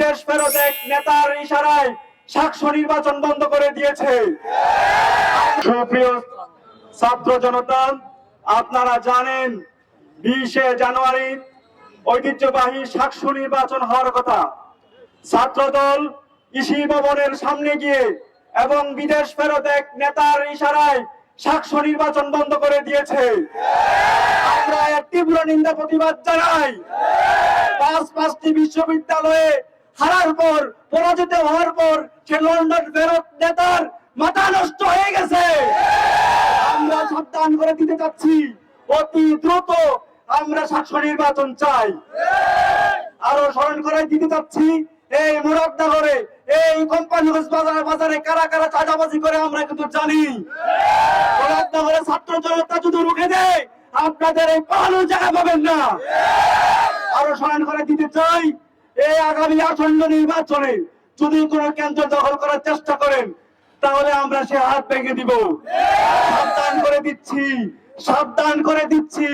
দেশ ফেরত এক নেতার ইশারায় সাক্ষ্য নির্বাচন বন্ধ করে দিয়েছে। সুপ্রিয় ছাত্র জনতা, আপনারা জানেন 20শে জানুয়ারি ঐতিহ্যবাহী সাক্ষ্য নির্বাচন হওয়ার কথা। ছাত্রদল ইসি ভবনের সামনে গিয়ে এবং বিদেশ ফেরত এক নেতার ইশারায় সাক্ষ্য নির্বাচন বন্ধ করে দিয়েছে। আমরা এর তীব্র নিন্দা প্রতিবাদ জানাই। পাঁচটি বিশ্ববিদ্যালয়ে হারার পর, পরাজিত হওয়ার পর সে লন্ডন ফেরত নেতার মাথা নষ্ট হয়ে গেছে। আমরা সাবধান করে দিতে চাচ্ছি, অতি দ্রুত আমরা সাক্ষ্য নির্বাচন চাই। আরো স্মরণ করে দিতে চাচ্ছি, এই মুরাদনগরে এই কোম্পানিগঞ্জ বাজারে কারা কারা চাঁদাবাজি করে আমরা কিন্তু জানি। মুরাদনগরে ছাত্র জনতা যদি রুখে দেয়, আপনাদের এই পালানোর জায়গা পাবেন না। আরো স্মরণ করে দিতে চাই, এই আগামী আসন্ন নির্বাচনে যদি কোনো কেন্দ্র দখল করার চেষ্টা করেন, তাহলে আমরা সে হাত ভেঙে দিব। সাবধান করে দিচ্ছি,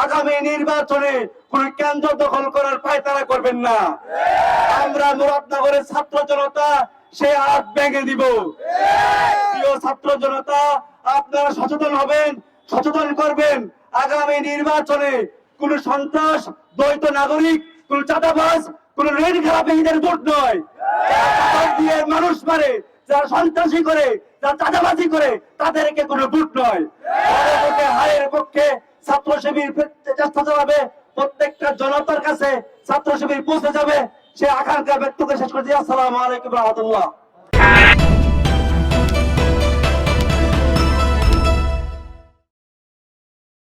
আগামী নির্বাচনে কোন কেন্দ্র দখল করার পায়তারা করবেন না। আমরা মুরাদনগরের ছাত্র জনতা সে হাত ভেঙে দিব। প্রিয় ছাত্র জনতা, আপনারা সচেতন হবেন, সচেতন করবেন। আগামী নির্বাচনে কোন সন্ত্রাস, দ্বৈত নাগরিক, কোন চাঁদাবাজ, কোন রেড খেলাপিদের ভোট নয়। দিয়ে মানুষ মারে, যারা সন্ত্রাসী করে, যারা চাঁদাবাজি করে, তাদেরকে কোনো ভোট নয়। হারের পক্ষে ছাত্র শিবির চেষ্টা চালাবে, প্রত্যেকটা জনতার কাছে ছাত্র শিবির পৌঁছে যাবে। সে আকাঙ্ক্ষা ব্যক্ত করে শেষ করছি। আসসালামু আলাইকুম ওয়া রাহমাতুল্লাহ।